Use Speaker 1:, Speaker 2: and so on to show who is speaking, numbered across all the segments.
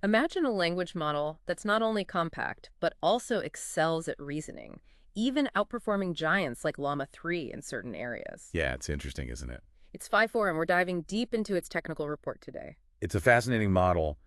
Speaker 1: Imagine a language model that's not only compact, but also excels at reasoning, even outperforming giants like Llama 3 in certain areas.
Speaker 2: Yeah, it's interesting, isn't it?
Speaker 1: It's 5.4, and we're diving deep into its technical report today.
Speaker 2: It's a fascinating model,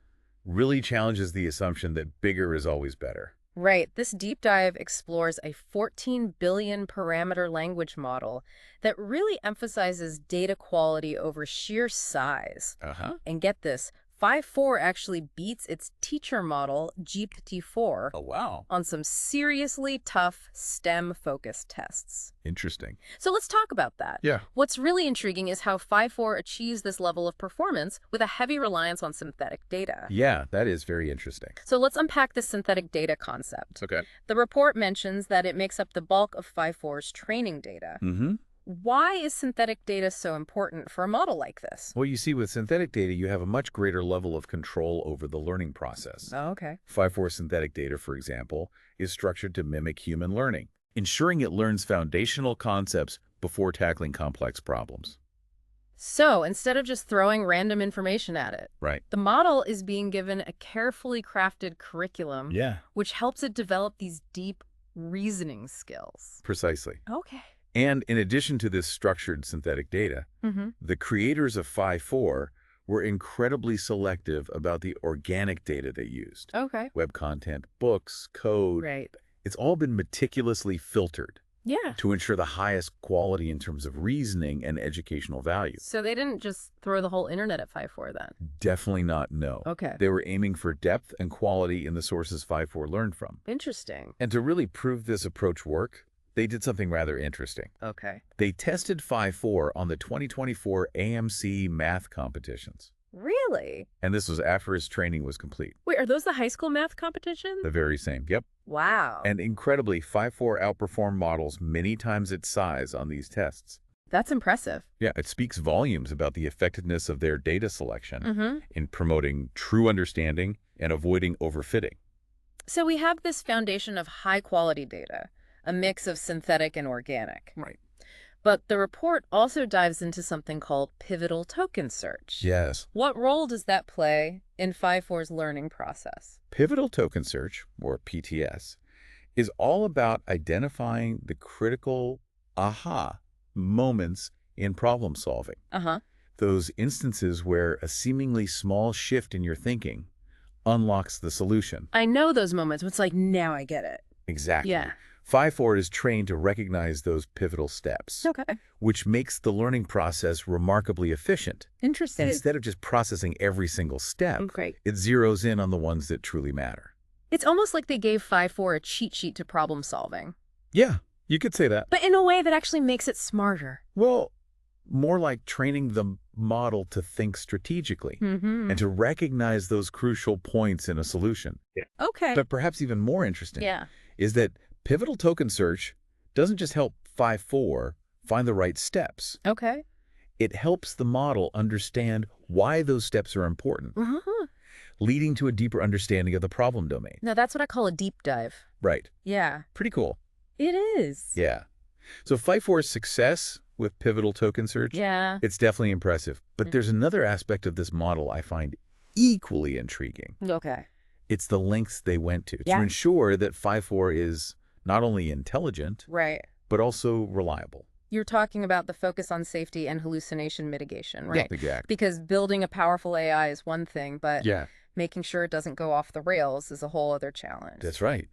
Speaker 2: really challenges the assumption that bigger is always better.
Speaker 1: Right, this deep dive explores a 14 billion parameter language model that really emphasizes data quality over sheer size.
Speaker 2: Uh-huh.
Speaker 1: And get this, 5.4 actually beats its teacher model, GPT-4,
Speaker 2: Oh, wow.
Speaker 1: on some seriously tough STEM-focused tests.
Speaker 2: Interesting.
Speaker 1: So let's talk about that.
Speaker 2: Yeah.
Speaker 1: What's really intriguing is how 5.4 achieves this level of performance with a heavy reliance on synthetic data.
Speaker 2: Yeah, that is very interesting.
Speaker 1: So let's unpack this synthetic data concept.
Speaker 2: Okay.
Speaker 1: The report mentions that it makes up the bulk of 5.4's training data.
Speaker 2: Mm-hmm.
Speaker 1: Why is synthetic data so important for a model like this?
Speaker 2: Well, you see, with synthetic data, you have a much greater level of control over the learning process.
Speaker 1: Oh, okay.
Speaker 2: 5.4 synthetic data, for example, is structured to mimic human learning, ensuring it learns foundational concepts before tackling complex problems.
Speaker 1: So instead of just throwing random information at it,
Speaker 2: Right.
Speaker 1: the model is being given a carefully crafted curriculum,
Speaker 2: Yeah.
Speaker 1: which helps it develop these deep reasoning skills.
Speaker 2: Precisely.
Speaker 1: Okay.
Speaker 2: And in addition to this structured synthetic data,
Speaker 1: Mm-hmm.
Speaker 2: the creators of 5.4 were incredibly selective about the organic data they used.
Speaker 1: Okay.
Speaker 2: Web content, books, code.
Speaker 1: Right.
Speaker 2: It's all been meticulously filtered
Speaker 1: Yeah.
Speaker 2: to ensure the highest quality in terms of reasoning and educational value.
Speaker 1: So they didn't just throw the whole internet at 5.4 then?
Speaker 2: Definitely not no.
Speaker 1: Okay.
Speaker 2: They were aiming for depth and quality in the sources 5.4 learned from.
Speaker 1: Interesting.
Speaker 2: And to really prove this approach worked, they did something rather interesting.
Speaker 1: Okay.
Speaker 2: They tested 5.4 on the 2024 AMC math competitions.
Speaker 1: Really?
Speaker 2: And this was after his training was complete.
Speaker 1: Wait, are those the high school math competitions?
Speaker 2: The very same. Yep.
Speaker 1: Wow.
Speaker 2: And incredibly, 5.4 outperformed models many times its size on these tests.
Speaker 1: That's impressive.
Speaker 2: Yeah, it speaks volumes about the effectiveness of their data selection
Speaker 1: Mm-hmm.
Speaker 2: in promoting true understanding and avoiding overfitting.
Speaker 1: So we have this foundation of high-quality data, a mix of synthetic and organic.
Speaker 2: Right.
Speaker 1: But the report also dives into something called pivotal token search.
Speaker 2: Yes.
Speaker 1: What role does that play in 5.4's learning process?
Speaker 2: Pivotal token search, or PTS, is all about identifying the critical aha moments in problem solving.
Speaker 1: Uh-huh.
Speaker 2: Those instances where a seemingly small shift in your thinking unlocks the solution.
Speaker 1: I know those moments. It's like, now I get it.
Speaker 2: Exactly.
Speaker 1: Yeah.
Speaker 2: 5.4 is trained to recognize those pivotal steps,
Speaker 1: Okay.
Speaker 2: which makes the learning process remarkably efficient.
Speaker 1: Interesting.
Speaker 2: Instead of just processing every single step,
Speaker 1: Great.
Speaker 2: it zeroes in on the ones that truly matter.
Speaker 1: It's almost like they gave 5.4 a cheat sheet to problem solving,
Speaker 2: Yeah, you could say that.
Speaker 1: but in a way that actually makes it smarter.
Speaker 2: Well, more like training the model to think strategically
Speaker 1: Mm-hmm.
Speaker 2: and to recognize those crucial points in a solution.
Speaker 1: Okay.
Speaker 2: But perhaps even more interesting
Speaker 1: Yeah.
Speaker 2: is that pivotal token search doesn't just help 5.4 find the right steps.
Speaker 1: Okay.
Speaker 2: It helps the model understand why those steps are important,
Speaker 1: Uh-huh.
Speaker 2: leading to a deeper understanding of the problem domain.
Speaker 1: Now, that's what I call a deep dive.
Speaker 2: Right.
Speaker 1: Yeah.
Speaker 2: Pretty cool.
Speaker 1: It is.
Speaker 2: Yeah. So 5.4's success with pivotal token search,
Speaker 1: Yeah.
Speaker 2: it's definitely impressive. But there's another aspect of this model I find equally intriguing.
Speaker 1: Okay.
Speaker 2: It's the lengths they went to
Speaker 1: Yeah.
Speaker 2: ensure that 5.4 is not only intelligent,
Speaker 1: Right.
Speaker 2: but also reliable.
Speaker 1: You're talking about the focus on safety and hallucination mitigation, right?
Speaker 2: Yeah, exactly.
Speaker 1: Because building a powerful AI is one thing, but
Speaker 2: Yeah,
Speaker 1: making sure it doesn't go off the rails is a whole other challenge.
Speaker 2: that's right.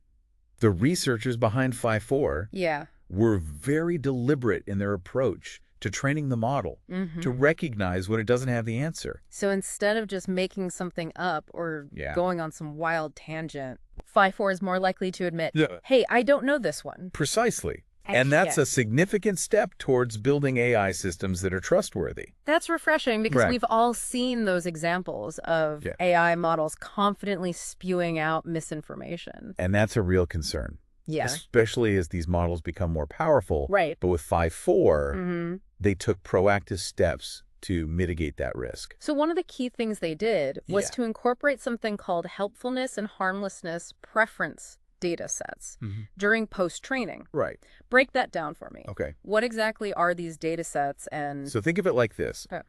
Speaker 2: The researchers behind 5.4
Speaker 1: Yeah.
Speaker 2: were very deliberate in their approach to training the model
Speaker 1: Mm-hmm.
Speaker 2: to recognize when it doesn't have the answer.
Speaker 1: So instead of just making something up or
Speaker 2: Yeah.
Speaker 1: going on some wild tangent, 5.4 is more likely to admit,
Speaker 2: Yeah.
Speaker 1: hey, I don't know this one.
Speaker 2: Precisely. And that's a significant step towards building AI systems that are trustworthy.
Speaker 1: That's refreshing because
Speaker 2: Right.
Speaker 1: we've all seen those examples of
Speaker 2: Yeah.
Speaker 1: AI models confidently spewing out misinformation.
Speaker 2: And that's a real concern,
Speaker 1: Yeah.
Speaker 2: especially as these models become more powerful.
Speaker 1: Right.
Speaker 2: But with 5.4,
Speaker 1: Mm-hmm.
Speaker 2: they took proactive steps to mitigate that risk.
Speaker 1: So one of the key things they did was
Speaker 2: Yeah.
Speaker 1: to incorporate something called helpfulness and harmlessness preference data sets during post-training.
Speaker 2: Right.
Speaker 1: Break that down for me.
Speaker 2: Okay.
Speaker 1: What exactly are these data sets and...
Speaker 2: So think of it like this.
Speaker 1: Oh.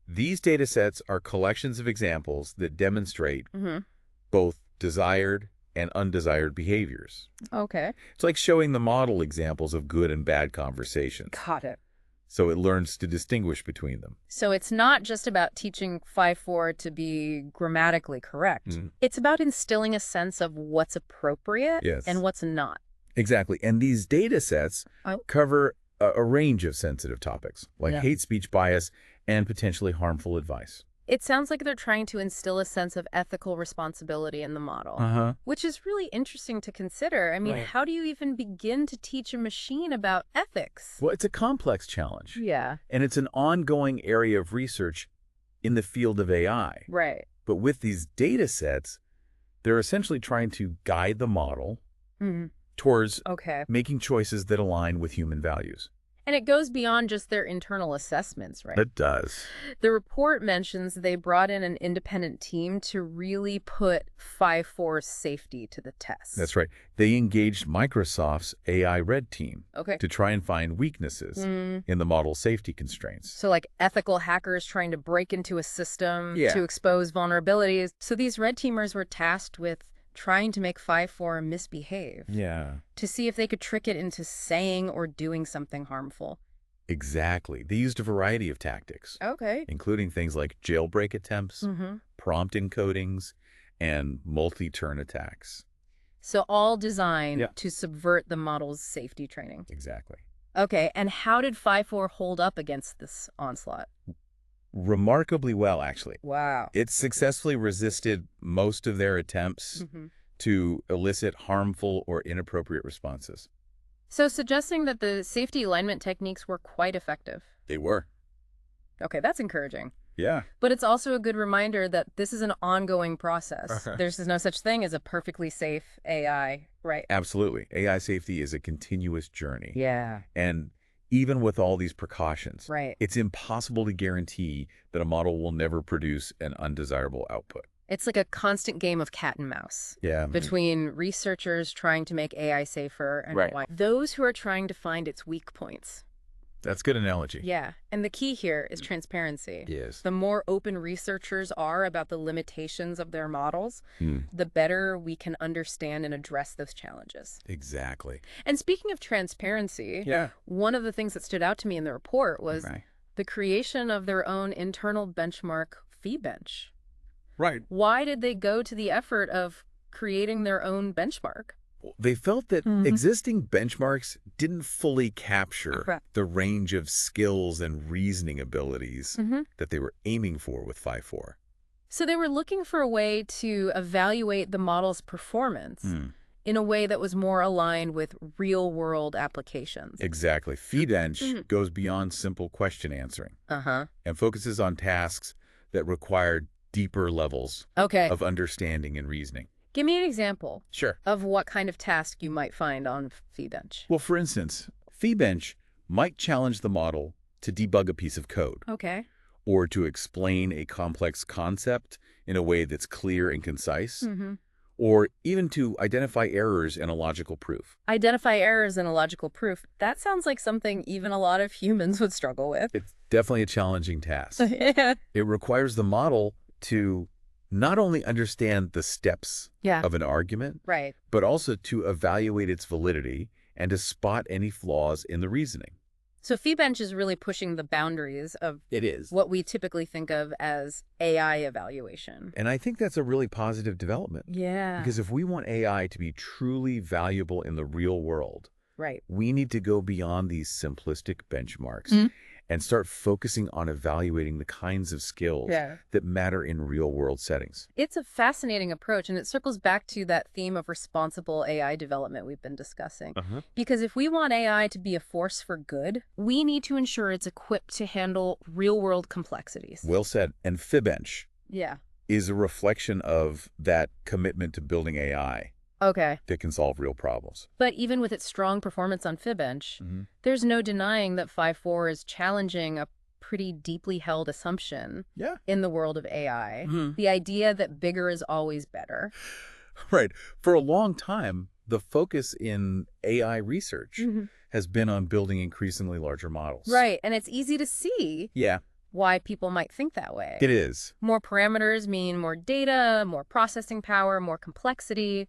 Speaker 2: These data sets are collections of examples that demonstrate
Speaker 1: Mhm.
Speaker 2: both desired and undesired behaviors.
Speaker 1: Okay.
Speaker 2: It's like showing the model examples of good and bad conversations,
Speaker 1: Got it.
Speaker 2: so it learns to distinguish between them.
Speaker 1: So it's not just about teaching 5-4 to be grammatically correct.
Speaker 2: Mm.
Speaker 1: It's about instilling a sense of what's appropriate
Speaker 2: Yes.
Speaker 1: and what's not.
Speaker 2: Exactly. And these data sets
Speaker 1: Oh.
Speaker 2: cover a range of sensitive topics, like
Speaker 1: Yeah.
Speaker 2: hate speech bias and potentially harmful advice.
Speaker 1: It sounds like they're trying to instill a sense of ethical responsibility in the model,
Speaker 2: Uh-huh.
Speaker 1: which is really interesting to consider. I mean,
Speaker 2: Right.
Speaker 1: how do you even begin to teach a machine about ethics?
Speaker 2: Well, it's a complex challenge,
Speaker 1: Yeah,
Speaker 2: and it's an ongoing area of research in the field of AI.
Speaker 1: right.
Speaker 2: But with these data sets, they're essentially trying to guide the model
Speaker 1: Mhm.
Speaker 2: towards
Speaker 1: Okay.
Speaker 2: making choices that align with human values.
Speaker 1: And it goes beyond just their internal assessments, right?
Speaker 2: It does.
Speaker 1: The report mentions they brought in an independent team to really put 5-4 safety to the test.
Speaker 2: That's right. They engaged Microsoft's AI Red team
Speaker 1: Okay.
Speaker 2: to try and find weaknesses
Speaker 1: Mm.
Speaker 2: in the model's safety constraints.
Speaker 1: So like ethical hackers trying to break into a system
Speaker 2: Yeah.
Speaker 1: to expose vulnerabilities. So these red teamers were tasked with trying to make 5-4 misbehave,
Speaker 2: Yeah.
Speaker 1: to see if they could trick it into saying or doing something harmful.
Speaker 2: Exactly. They used a variety of tactics,
Speaker 1: Okay.
Speaker 2: including things like jailbreak attempts,
Speaker 1: Mm-hmm.
Speaker 2: prompt encodings, and multi-turn attacks.
Speaker 1: So all designed
Speaker 2: Yeah.
Speaker 1: to subvert the model's safety training.
Speaker 2: Exactly.
Speaker 1: Okay, and how did 5-4 hold up against this onslaught?
Speaker 2: Remarkably well, actually.
Speaker 1: Wow.
Speaker 2: It successfully resisted most of their attempts
Speaker 1: Mm-hmm.
Speaker 2: to elicit harmful or inappropriate responses.
Speaker 1: So suggesting that the safety alignment techniques were quite effective.
Speaker 2: They were.
Speaker 1: Okay, that's encouraging.
Speaker 2: Yeah.
Speaker 1: But it's also a good reminder that this is an ongoing process.
Speaker 2: Uh-huh.
Speaker 1: There's no such thing as a perfectly safe AI, right?
Speaker 2: Absolutely. AI safety is a continuous journey.
Speaker 1: Yeah.
Speaker 2: And even with all these precautions,
Speaker 1: Right.
Speaker 2: it's impossible to guarantee that a model will never produce an undesirable output.
Speaker 1: It's like a constant game of cat and mouse
Speaker 2: Yeah.
Speaker 1: between researchers trying to make AI safer and
Speaker 2: Right.
Speaker 1: those who are trying to find its weak points.
Speaker 2: That's a good analogy.
Speaker 1: Yeah. And the key here is transparency.
Speaker 2: Yes.
Speaker 1: The more open researchers are about the limitations of their models,
Speaker 2: Hmm.
Speaker 1: the better we can understand and address those challenges.
Speaker 2: Exactly.
Speaker 1: And speaking of transparency,
Speaker 2: Yeah.
Speaker 1: one of the things that stood out to me in the report was
Speaker 2: Right.
Speaker 1: the creation of their own internal benchmark FeeBench.
Speaker 2: Right.
Speaker 1: Why did they go to the effort of creating their own benchmark?
Speaker 2: They felt that
Speaker 1: Mhm.
Speaker 2: existing benchmarks didn't fully capture
Speaker 1: Correct.
Speaker 2: the range of skills and reasoning abilities
Speaker 1: Mm-hmm.
Speaker 2: that they were aiming for with 5.4.
Speaker 1: So they were looking for a way to evaluate the model's performance in a way that was more aligned with real-world applications.
Speaker 2: Exactly. FeeBench
Speaker 1: Mhm.
Speaker 2: goes beyond simple question answering
Speaker 1: Uh-huh.
Speaker 2: and focuses on tasks that require deeper levels
Speaker 1: Okay.
Speaker 2: of understanding and reasoning.
Speaker 1: Give me an example
Speaker 2: Sure.
Speaker 1: of what kind of task you might find on FeeBench.
Speaker 2: Well, for instance, FeeBench might challenge the model to debug a piece of code
Speaker 1: Okay.
Speaker 2: or to explain a complex concept in a way that's clear and concise,
Speaker 1: Mm-hmm.
Speaker 2: or even to identify errors in a logical proof.
Speaker 1: Identify errors in a logical proof. That sounds like something even a lot of humans would struggle with.
Speaker 2: It's definitely a challenging task.
Speaker 1: Yeah.
Speaker 2: It requires the model to not only understand the steps
Speaker 1: Yeah.
Speaker 2: of an argument,
Speaker 1: Right.
Speaker 2: but also to evaluate its validity and to spot any flaws in the reasoning.
Speaker 1: So FeeBench is really pushing the boundaries of
Speaker 2: It is.
Speaker 1: what we typically think of as AI evaluation.
Speaker 2: And I think that's a really positive development.
Speaker 1: Yeah.
Speaker 2: Because if we want AI to be truly valuable in the real world,
Speaker 1: Right.
Speaker 2: we need to go beyond these simplistic benchmarks
Speaker 1: Mhm.
Speaker 2: and start focusing on evaluating the kinds of skills
Speaker 1: Yeah.
Speaker 2: that matter in real-world settings.
Speaker 1: It's a fascinating approach, and it circles back to that theme of responsible AI development we've been discussing. Because if we want AI to be a force for good, we need to ensure it's equipped to handle real-world complexities.
Speaker 2: Well said. And FeeBench
Speaker 1: Yeah.
Speaker 2: is a reflection of that commitment to building AI
Speaker 1: Okay.
Speaker 2: that can solve real problems.
Speaker 1: But even with its strong performance on FeeBench, there's no denying that 5.4 is challenging a pretty deeply held assumption
Speaker 2: Yeah.
Speaker 1: in the world of AI.
Speaker 2: Mhm.
Speaker 1: The idea that bigger is always better.
Speaker 2: Right. For a long time, the focus in AI research has been on building increasingly larger models.
Speaker 1: Right. And it's easy to see
Speaker 2: Yeah.
Speaker 1: why people might think that way.
Speaker 2: It is.
Speaker 1: More parameters mean more data, more processing power, more complexity.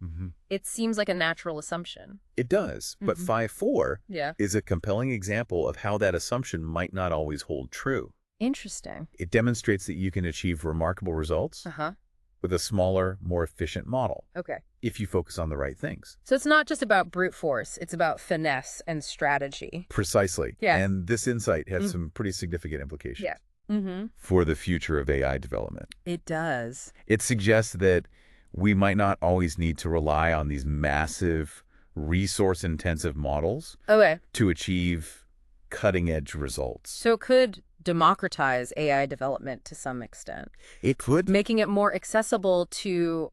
Speaker 1: It seems like a natural assumption.
Speaker 2: It does. But 5.4
Speaker 1: Yeah.
Speaker 2: is a compelling example of how that assumption might not always hold true.
Speaker 1: Interesting.
Speaker 2: It demonstrates that you can achieve remarkable results with a smaller, more efficient model
Speaker 1: Okay.
Speaker 2: if you focus on the right things.
Speaker 1: So it's not just about brute force. It's about finesse and strategy.
Speaker 2: Precisely.
Speaker 1: Yeah.
Speaker 2: And this insight has some pretty significant implications
Speaker 1: Yeah.
Speaker 2: for the future of AI development.
Speaker 1: It does.
Speaker 2: It suggests that we might not always need to rely on these massive, resource-intensive models
Speaker 1: Okay.
Speaker 2: to achieve cutting-edge results.
Speaker 1: So it could democratize AI development to some extent,
Speaker 2: It could.
Speaker 1: making it more accessible to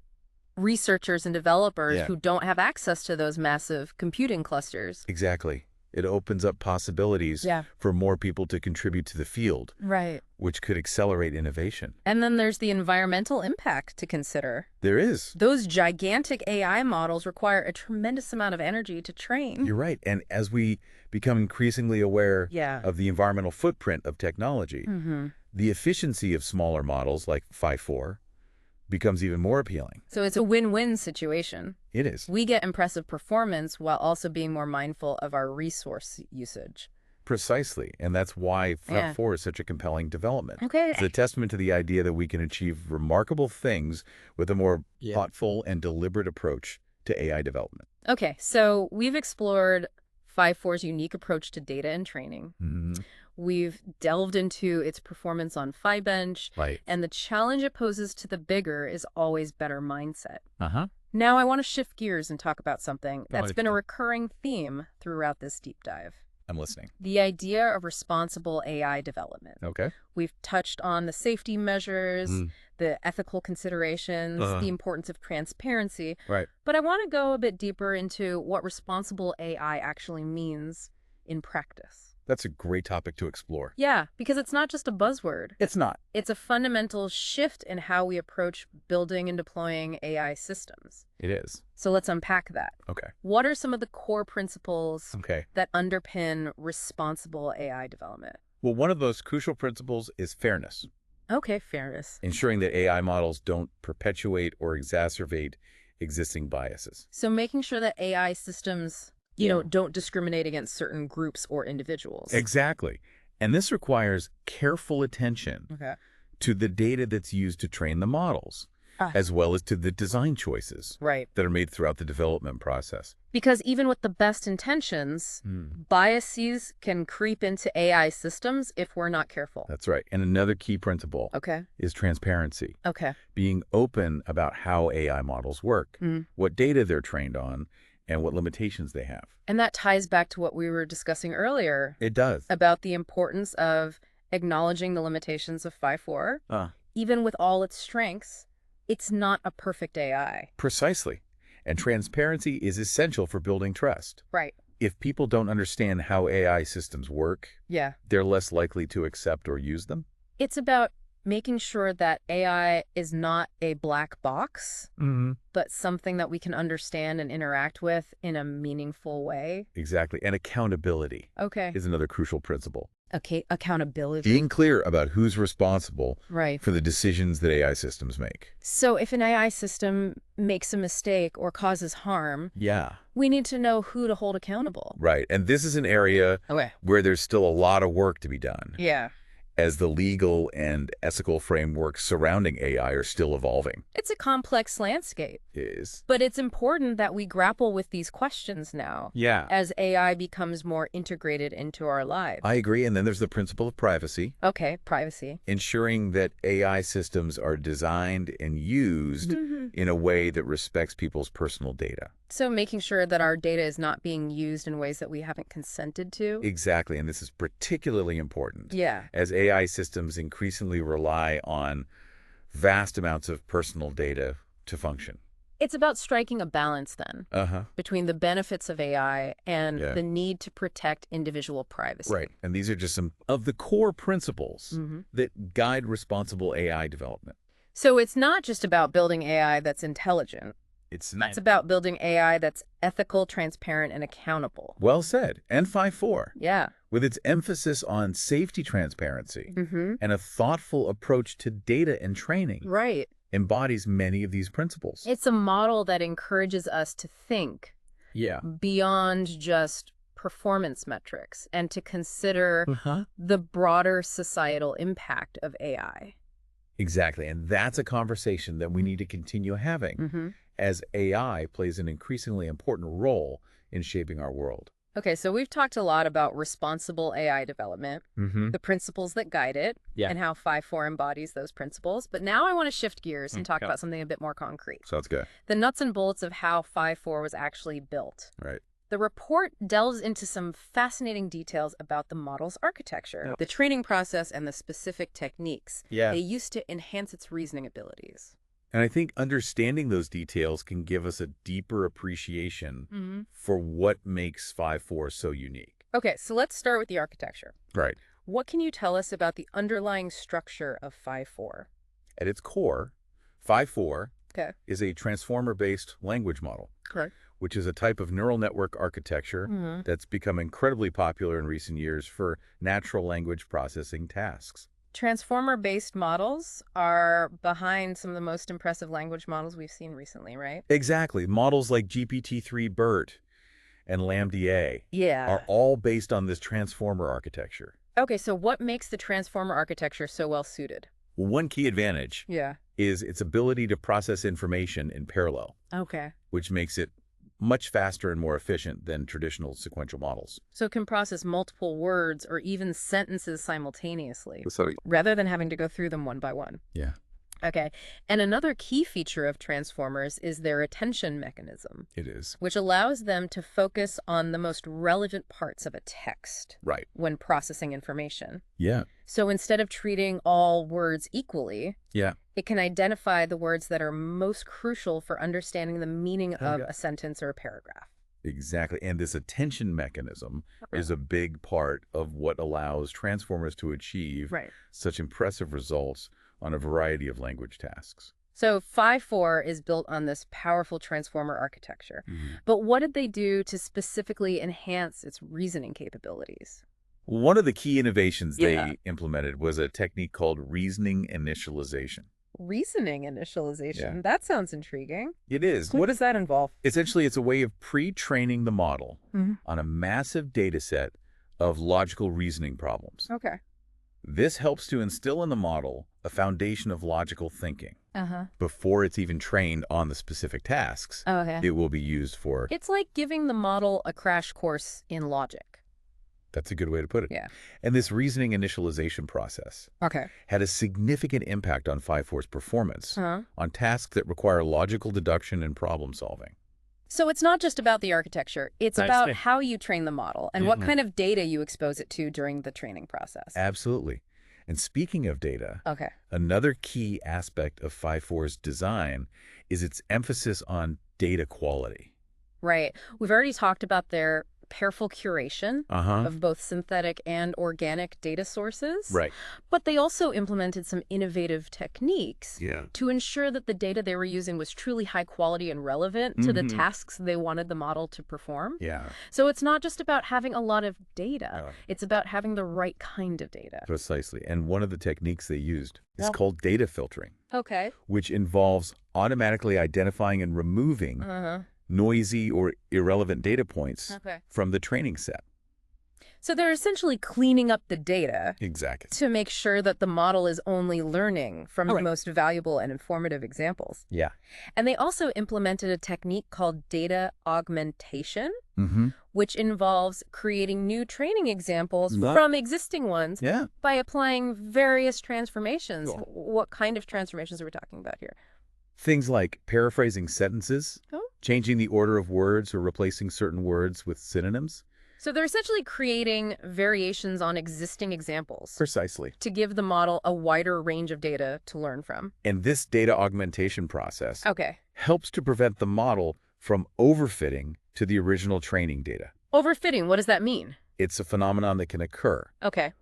Speaker 1: researchers and developers
Speaker 2: Yeah.
Speaker 1: who don't have access to those massive computing clusters.
Speaker 2: Exactly. It opens up possibilities
Speaker 1: Yeah.
Speaker 2: for more people to contribute to the field,
Speaker 1: Right.
Speaker 2: which could accelerate innovation.
Speaker 1: And then there's the environmental impact to consider.
Speaker 2: There is.
Speaker 1: Those gigantic AI models require a tremendous amount of energy to train.
Speaker 2: You're right. And as we become increasingly aware
Speaker 1: Yeah.
Speaker 2: of the environmental footprint of technology, the efficiency of smaller models like 5.4 becomes even more appealing.
Speaker 1: So it's a win-win situation.
Speaker 2: It is.
Speaker 1: We get impressive performance while also being more mindful of our resource usage.
Speaker 2: Precisely. And that's why 5.4 is such a compelling development.
Speaker 1: Okay.
Speaker 2: It's a testament to the idea that we can achieve remarkable things with a more thoughtful and deliberate approach to AI development.
Speaker 1: Okay, so we've explored 5.4's unique approach to data and training. We've delved into its performance on PyBench,
Speaker 2: Right.
Speaker 1: and the challenge it poses to the bigger is always better mindset.
Speaker 2: Uh-huh.
Speaker 1: Now I want to shift gears and talk about something that's
Speaker 2: it's
Speaker 1: been a
Speaker 2: fine.
Speaker 1: recurring theme throughout this deep dive.
Speaker 2: I'm listening.
Speaker 1: The idea of responsible AI development.
Speaker 2: Okay.
Speaker 1: We've touched on the safety measures, the ethical considerations, the importance of transparency.
Speaker 2: Right.
Speaker 1: But I want to go a bit deeper into what responsible AI actually means in practice.
Speaker 2: That's a great topic to explore.
Speaker 1: Yeah, because it's not just a buzzword.
Speaker 2: It's not.
Speaker 1: It's a fundamental shift in how we approach building and deploying AI systems.
Speaker 2: It is.
Speaker 1: So let's unpack that.
Speaker 2: Okay.
Speaker 1: What are some of the core principles
Speaker 2: Okay.
Speaker 1: that underpin responsible AI development?
Speaker 2: Well, one of those crucial principles is fairness,
Speaker 1: Okay, fairness.
Speaker 2: ensuring that AI models don't perpetuate or exacerbate existing biases.
Speaker 1: So making sure that AI systems, don't discriminate against certain groups or individuals.
Speaker 2: Exactly. And this requires careful attention
Speaker 1: Okay.
Speaker 2: to the data that's used to train the models, as well as to the design choices
Speaker 1: Right.
Speaker 2: that are made throughout the development process.
Speaker 1: Because even with the best intentions, biases can creep into AI systems if we're not careful.
Speaker 2: That's right. And another key principle
Speaker 1: Okay.
Speaker 2: is transparency,
Speaker 1: Okay.
Speaker 2: being open about how AI models work, what data they're trained on, and what limitations they have.
Speaker 1: And that ties back to what we were discussing earlier
Speaker 2: It does.
Speaker 1: about the importance of acknowledging the limitations of 5.4. Even with all its strengths, it's not a perfect AI.
Speaker 2: Precisely. And transparency is essential for building trust.
Speaker 1: Right.
Speaker 2: If people don't understand how AI systems work,
Speaker 1: Yeah.
Speaker 2: they're less likely to accept or use them.
Speaker 1: It's about making sure that AI is not a black box, but something that we can understand and interact with in a meaningful way.
Speaker 2: Exactly. And accountability
Speaker 1: Okay.
Speaker 2: is another crucial principle.
Speaker 1: Okay. Accountability.
Speaker 2: Being clear about who's responsible
Speaker 1: Right.
Speaker 2: for the decisions that AI systems make.
Speaker 1: So if an AI system makes a mistake or causes harm,
Speaker 2: Yeah.
Speaker 1: we need to know who to hold accountable.
Speaker 2: Right. And this is an area
Speaker 1: Okay.
Speaker 2: where there's still a lot of work to be done,
Speaker 1: Yeah.
Speaker 2: as the legal and ethical frameworks surrounding AI are still evolving.
Speaker 1: It's a complex landscape,
Speaker 2: Is.
Speaker 1: but it's important that we grapple with these questions now
Speaker 2: Yeah.
Speaker 1: as AI becomes more integrated into our lives.
Speaker 2: I agree. And then there's the principle of privacy,
Speaker 1: Okay, privacy.
Speaker 2: ensuring that AI systems are designed and used in a way that respects people's personal data.
Speaker 1: So making sure that our data is not being used in ways that we haven't consented to.
Speaker 2: Exactly. And this is particularly important
Speaker 1: Yeah.
Speaker 2: as AI systems increasingly rely on vast amounts of personal data to function.
Speaker 1: It's about striking a balance then between the benefits of AI and the need to protect individual privacy.
Speaker 2: Right. And these are just some of the core principles that guide responsible AI development.
Speaker 1: So it's not just about building AI that's intelligent.
Speaker 2: It's
Speaker 1: It's about building AI that's ethical, transparent, and accountable.
Speaker 2: well said. And 5.4,
Speaker 1: Yeah.
Speaker 2: with its emphasis on safety transparency and a thoughtful approach to data and training,
Speaker 1: Right.
Speaker 2: embodies many of these principles.
Speaker 1: It's a model that encourages us to think beyond just performance metrics and to consider the broader societal impact of AI.
Speaker 2: Exactly. And that's a conversation that we need to continue having as AI plays an increasingly important role in shaping our world.
Speaker 1: Okay, so we've talked a lot about responsible AI development, the principles that guide it, and how 5.4 embodies those principles. But now I want to shift gears and talk about something a bit more concrete.
Speaker 2: Sounds good.
Speaker 1: The nuts and bolts of how 5.4 was actually built.
Speaker 2: Right.
Speaker 1: The report delves into some fascinating details about the model's architecture, the training process, and the specific techniques they used to enhance its reasoning abilities.
Speaker 2: And I think understanding those details can give us a deeper appreciation for what makes 5.4 so unique.
Speaker 1: Okay, so let's start with the architecture.
Speaker 2: Right.
Speaker 1: What can you tell us about the underlying structure of 5.4?
Speaker 2: At its core, 5.4 is a transformer-based language model.
Speaker 1: Correct.
Speaker 2: Which is a type of neural network architecture that's become incredibly popular in recent years for natural language processing tasks.
Speaker 1: Transformer-based models are behind some of the most impressive language models we've seen recently, right?
Speaker 2: Exactly. Models like GPT-3 BERT and LaMDA are all based on this transformer architecture.
Speaker 1: Okay, so what makes the transformer architecture so well suited?
Speaker 2: Well, one key advantage is its ability to process information in parallel, which makes it much faster and more efficient than traditional sequential models.
Speaker 1: So it can process multiple words or even sentences simultaneously, rather than having to go through them one by one.
Speaker 2: Yeah.
Speaker 1: Okay. And another key feature of transformers is their attention mechanism.
Speaker 2: It is.
Speaker 1: Which allows them to focus on the most relevant parts of a text.
Speaker 2: Right.
Speaker 1: When processing information.
Speaker 2: Yeah.
Speaker 1: So instead of treating all words equally, it can identify the words that are most crucial for understanding the meaning of a sentence or a paragraph.
Speaker 2: Exactly. And this attention mechanism is a big part of what allows transformers to achieve such impressive results on a variety of language tasks.
Speaker 1: So 5.4 is built on this powerful transformer architecture. But what did they do to specifically enhance its reasoning capabilities?
Speaker 2: One of the key innovations they implemented was a technique called reasoning initialization.
Speaker 1: Reasoning initialization? That sounds intriguing.
Speaker 2: It is.
Speaker 1: What does that involve?
Speaker 2: Essentially, it's a way of pre-training the model on a massive data set of logical reasoning problems.
Speaker 1: Okay.
Speaker 2: This helps to instill in the model a foundation of logical thinking. Before it's even trained on the specific tasks it will be used for.
Speaker 1: It's like giving the model a crash course in logic.
Speaker 2: That's a good way to put it.
Speaker 1: Yeah.
Speaker 2: And this reasoning initialization process had a significant impact on 5.4's performance on tasks that require logical deduction and problem solving.
Speaker 1: So it's not just about the architecture. It's about how you train the model and what kind of data you expose it to during the training process.
Speaker 2: Absolutely. And speaking of data, another key aspect of 5.4's design is its emphasis on data quality.
Speaker 1: Right. We've already talked about their careful curation of both synthetic and organic data sources.
Speaker 2: Right.
Speaker 1: But they also implemented some innovative techniques to ensure that the data they were using was truly high quality and relevant to the tasks they wanted the model to perform.
Speaker 2: Yeah.
Speaker 1: So it's not just about having a lot of data. It's about having the right kind of data.
Speaker 2: Precisely. And one of the techniques they used is called data filtering.
Speaker 1: Okay.
Speaker 2: Which involves automatically identifying and removing noisy or irrelevant data points from the training set.
Speaker 1: So they're essentially cleaning up the data to make sure that the model is only learning from the most valuable and informative examples.
Speaker 2: Yeah.
Speaker 1: And they also implemented a technique called data augmentation, which involves creating new training examples from existing ones by applying various transformations. What kind of transformations are we talking about here?
Speaker 2: Things like paraphrasing sentences, changing the order of words or replacing certain words with synonyms.
Speaker 1: So they're essentially creating variations on existing examples.
Speaker 2: Precisely.
Speaker 1: To give the model a wider range of data to learn from.
Speaker 2: And this data augmentation process helps to prevent the model from overfitting to the original training data.
Speaker 1: Overfitting, what does that mean?
Speaker 2: It's a phenomenon that can occur.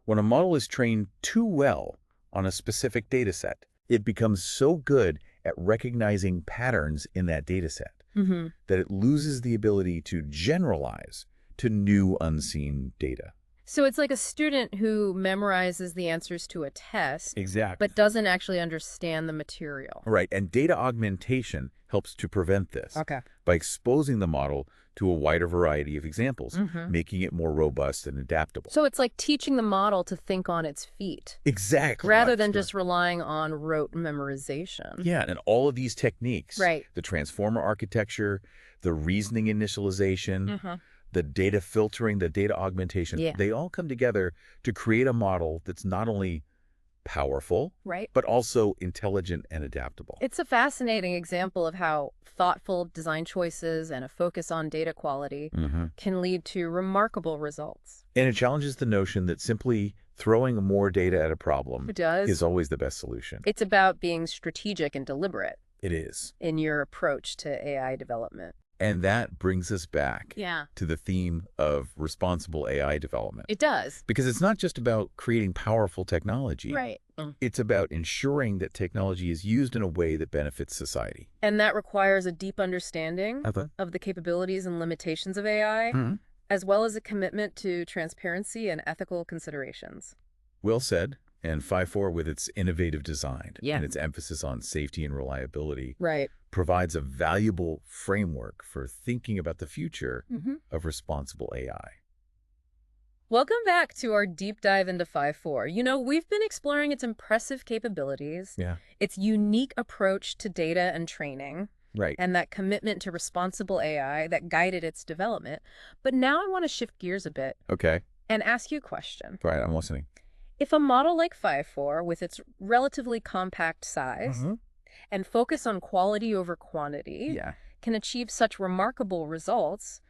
Speaker 2: When a model is trained too well on a specific data set, it becomes so good at recognizing patterns in that data set that it loses the ability to generalize to new unseen data.
Speaker 1: So it's like a student who memorizes the answers to a test,
Speaker 2: Exactly.
Speaker 1: but doesn't actually understand the material.
Speaker 2: Right, and data augmentation helps to prevent this by exposing the model to a wider variety of examples, making it more robust and adaptable.
Speaker 1: So it's like teaching the model to think on its feet.
Speaker 2: Exactly.
Speaker 1: Rather than just relying on rote memorization.
Speaker 2: Yeah, and all of these techniques,
Speaker 1: Right.
Speaker 2: the transformer architecture, the reasoning initialization, the data filtering, the data augmentation, they all come together to create a model that's not only powerful, but also intelligent and adaptable.
Speaker 1: It's a fascinating example of how thoughtful design choices and a focus on data quality can lead to remarkable results.
Speaker 2: And it challenges the notion that simply throwing more data at a problem is always the best solution.
Speaker 1: It's about being strategic and deliberate.
Speaker 2: It is.
Speaker 1: In your approach to AI development.
Speaker 2: And that brings us back to the theme of responsible AI development.
Speaker 1: It does.
Speaker 2: Because it's not just about creating powerful technology.
Speaker 1: Right.
Speaker 2: It's about ensuring that technology is used in a way that benefits society.
Speaker 1: And that requires a deep understanding of the capabilities and limitations of AI, as well as a commitment to transparency and ethical considerations.
Speaker 2: Well said. And 5.4, with its innovative design and its emphasis on safety and reliability, provides a valuable framework for thinking about the future of responsible AI.
Speaker 1: Welcome back to our deep dive into 5.4. You know, we've been exploring its impressive capabilities, its unique approach to data and training, and that commitment to responsible AI that guided its development. But now I want to shift gears a bit and ask you a question.
Speaker 2: Right, I'm listening.
Speaker 1: If a model like 5.4, with its relatively compact size and focus on quality over quantity, can achieve such remarkable results,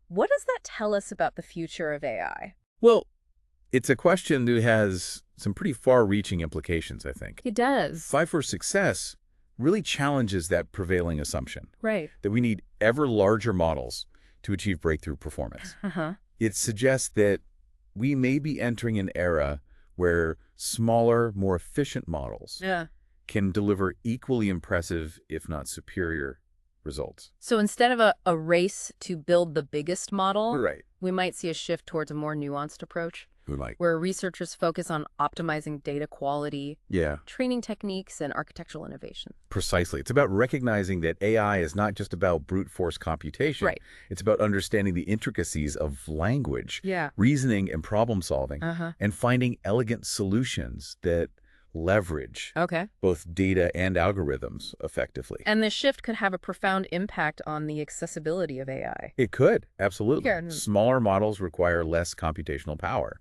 Speaker 1: what does that tell us about the future of AI?
Speaker 2: Well, it's a question that has some pretty far-reaching implications, I think.
Speaker 1: It does.
Speaker 2: 5.4's success really challenges that prevailing assumption that we need ever larger models to achieve breakthrough performance. It suggests that we may be entering an era where smaller, more efficient models can deliver equally impressive, if not superior, results.
Speaker 1: So instead of a race to build the biggest model, we might see a shift towards a more nuanced approach. Where researchers focus on optimizing data quality, training techniques, and architectural innovation.
Speaker 2: Precisely. It's about recognizing that AI is not just about brute force computation. It's about understanding the intricacies of language, reasoning, and problem solving, and finding elegant solutions that leverage both data and algorithms effectively.
Speaker 1: And this shift could have a profound impact on the accessibility of AI.
Speaker 2: It could, absolutely. Smaller models require less computational power,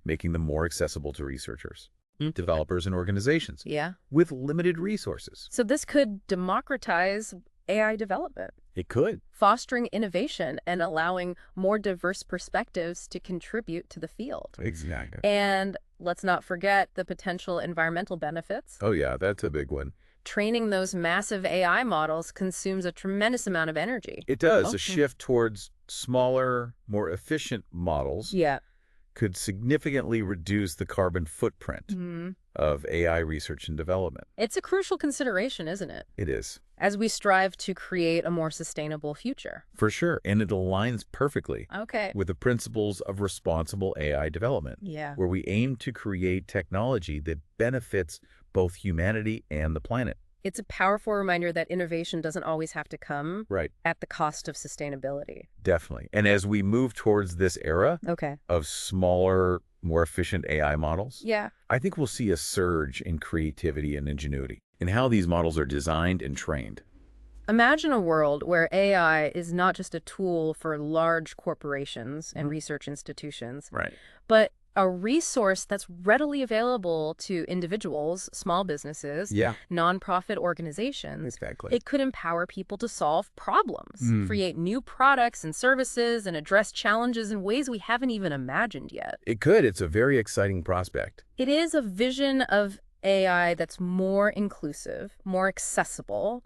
Speaker 2: making them more accessible to researchers, developers, and organizations with limited resources.
Speaker 1: So this could democratize AI development.
Speaker 2: It could.
Speaker 1: Fostering innovation and allowing more diverse perspectives to contribute to the field.
Speaker 2: Exactly.
Speaker 1: And let's not forget the potential environmental benefits.
Speaker 2: Oh, yeah, that's a big one.
Speaker 1: Training those massive AI models consumes a tremendous amount of energy.
Speaker 2: It does. A shift towards smaller, more efficient models could significantly reduce the carbon footprint of AI research and development.
Speaker 1: It's a crucial consideration, isn't it?
Speaker 2: It is.
Speaker 1: As we strive to create a more sustainable future.
Speaker 2: For sure. And it aligns perfectly with the principles of responsible AI development, where we aim to create technology that benefits both humanity and the planet.
Speaker 1: It's a powerful reminder that innovation doesn't always have to come at the cost of sustainability.
Speaker 2: Definitely. And as we move towards this era of smaller, more efficient AI models, I think we'll see a surge in creativity and ingenuity in how these models are designed and trained.
Speaker 1: Imagine a world where AI is not just a tool for large corporations and research institutions, but a resource that's readily available to individuals, small businesses, nonprofit organizations. It could empower people to solve problems, create new products and services, and address challenges in ways we haven't even imagined yet.
Speaker 2: It could. It's a very exciting prospect.
Speaker 1: It is a vision of AI that's more inclusive, more accessible,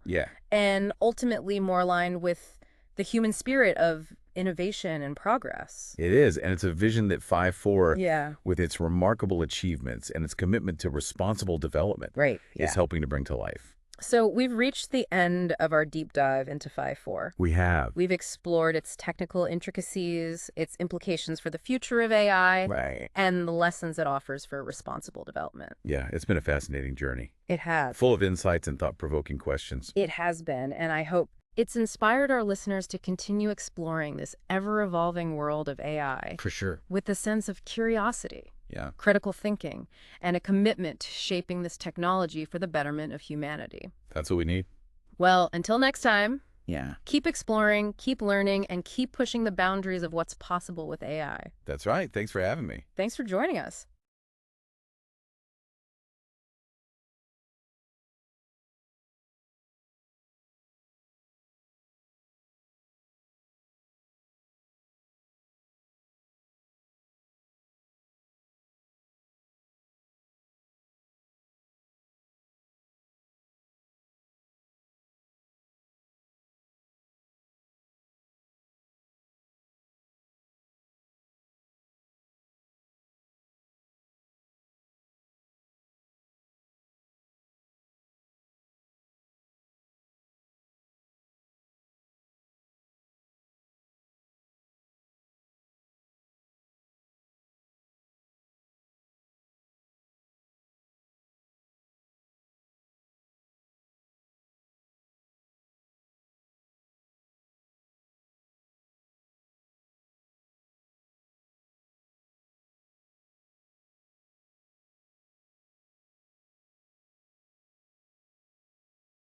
Speaker 1: and ultimately more aligned with the human spirit of innovation and progress.
Speaker 2: It is, and it's a vision that 5.4, with its remarkable achievements and its commitment to responsible development, is helping to bring to life.
Speaker 1: So we've reached the end of our deep dive into Phi 4.
Speaker 2: We have.
Speaker 1: We've explored its technical intricacies, its implications for the future of AI,
Speaker 2: Right.
Speaker 1: and the lessons it offers for responsible development.
Speaker 2: Yeah, it's been a fascinating journey.
Speaker 1: It has.
Speaker 2: Full of insights and thought-provoking questions.
Speaker 1: It has been, and I hope it's inspired our listeners to continue exploring this ever-evolving world of AI.
Speaker 2: For sure.
Speaker 1: With a sense of curiosity,
Speaker 2: Yeah.
Speaker 1: critical thinking, and a commitment to shaping this technology for the betterment of humanity.
Speaker 2: That's what we need.
Speaker 1: Well, until next time,
Speaker 2: Yeah.
Speaker 1: keep exploring, keep learning, and keep pushing the boundaries of what's possible with AI.
Speaker 2: That's right. Thanks for having me.
Speaker 1: Thanks for joining us.